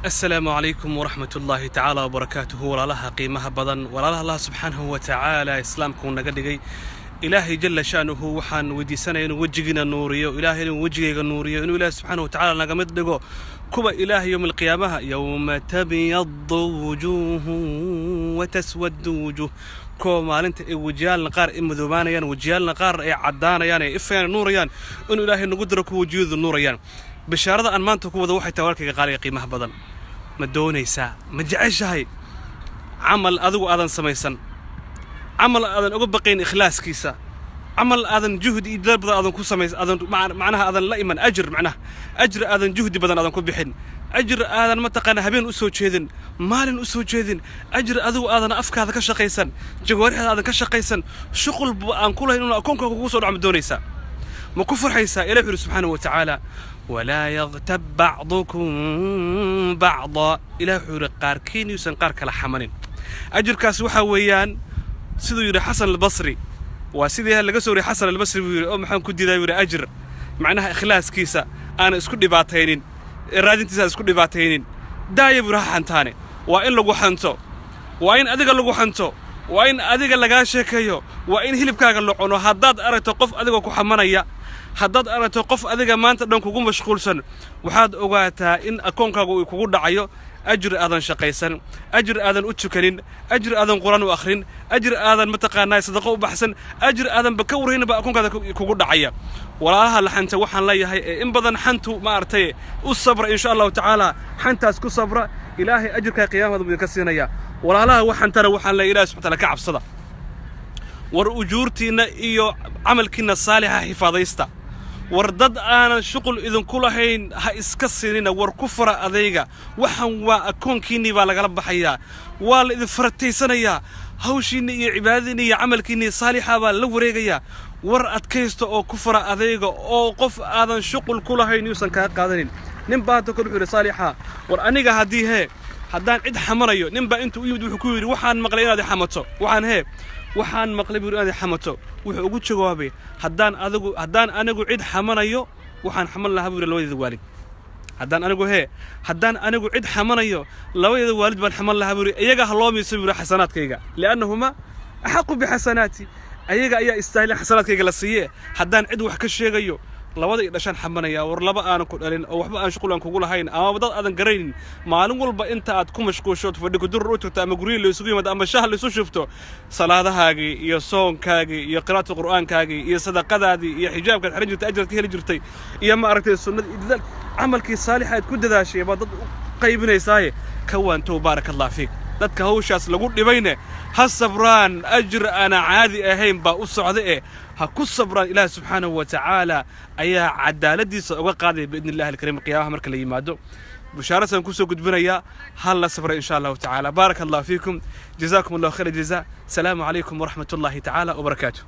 السلام عليكم ورحمة الله تعالى وبركاته. ولا لها قيمها بدن ولا الله سبحانه وتعالى إسلامكم نقدقي إلهي جل شأنه وحن ودي سنة إنه وجهنا نورية إلهي وجهنا نورية إنه إله سبحانه وتعالى نقمت دقو كوبا إلهي يوم القيامة يوم تبيض وجوه وتسود وجوه كوما أنت وجيال نقار ذبانيان وجيال نقار عدانيان إفيان نوريان إنه إلهي نقدرك وجود النوريان بشارة أن ما أنت كوبا وحي توالك قال قيمها بدن ما دونيسا ما جعش هاي عمل أذو أذن سميسن عمل أذن أقول بقين إخلاص كيسا عمل أذن جهد يدرب أذن كوسميس أذن معناها أذن لا إيمان أجر معناه أجر أذن جهد بدن أذن كبحين أجر أذن متقنا هبين أسوء شيذن مال أسوء شيذن أجر أذو أذن أفكار هذا كشقيسن جوارح هذا كشقيسن شغل أن كله إنه أكون كوسو عم دونيسا ما كفر حيسا إلهي سبحانه وتعالى ولا يغتب بعضكم بعضا إلى حور قاركين يسنقار كلا حمنين أجر كاسوحا ويان سيدو يري حسن البصري وسيدي هلا قصوري حسن البصري ويري محمد كدي دا يري أجر معناها إخلاص كيسا أنا اسكو دباتينين إرادتي اسكو دباتينين دايب راح حنتاني وإن لغو حنتو وإن أدق لغو حنتو وإن أدق لغا شيكيو وإن هلبكاغا لغونو هداد أرتو قف أدقو كو حمانيا haddaad aragto qof adiga maanta dhan kugu mashquulsan waxaad ogaataa in akoonkaagu uu kugu dhacayo ajir aadan shaqaysan ajir aadan u tukanin ajir aadan quraan u akhrin ajir aadan mataqaanaa sadaqo u baxsan ajir aadan ba ka wareynaba akoonkaada kugu dhacaya walaalaha la xanta waxaan leeyahay in badan xantu ma artay u sabra insha Allah taala xantaas ku sabra ilaahay ajirka qiyaamada buu ka siinaya walaalaha waxaan tara waxaan leeyahay ilaahay subhanahu wa ta'ala ka cabsada war ujuurtiina iyo amalkiina saalixa hifaadaysta wardad aanan shuqul idin kulahayn ha iska siinina war ku fara adayga waxan waa akoonkiini baa laga baxayaa waa la idin farataysanaya hawshiina iyo cibaadadiina iyo amalkiina saalixa baa la wareegaya war adkaysto oo ku fara adayga oo qof aadan shuqul kulahayn yuusan ka qaadanin nin baa ta kulu saalixa war aniga hadii haddaan cid xamanayo nin baa intuu yimid wuxuu ku yiri waxaan maqlay inaad xamato waxaan maqlay buu inaad xamato wuxuu ugu jawaabay haddaan anigu cid xamanayo waxaan xaman lahaa buu labada waalid haddaan anigu cid xamanayo labada waalid baan xaman lahaa buu iyaga haloomiisay buu xasanaadkayga li'annahuma ahaqu bihasanaati ayaga ayaa istaahil xasanaadkayga la siiyay haddaan cid wax ka sheegayo labada dhashan xamanaya war laba aan ku dhalin oo waxba aan shuqulan kugu lahayn ama dad aadan garaynin maalin walba inta aad ku mashquusho fadhigo dur u tagto ama guriga la isugu yimaado ama shaah la isu shufto salaadahaagi iyo soonkaagi iyo qiraa'ada quraankaagi iyo sadaqadaadi iyo xijaabka xiran jirtay ajirka heli jirtay iyo ma aragtay sunnada idal amalkii saalihaad ku dadaashay ba dad qaybinaysaay ka waanto barakallahu fiik dadka hawshaas lagu dhibayne ha sabraan ajr ana caadi ahayn ba u socday ha ku sabraan ilaahay subhanahu wa ta'ala ayaa cadaaladiisa uga qaaday biidna ilaahi alkariim qiyaamaha marka la yimaado bushaaratan ku soo gudbinaya hal la sabra insha Allah ta'ala barakallahu fiikum jazakumullahu khayran jazaa salaamu alaykum wa rahmatullahi ta'ala wa barakatuh.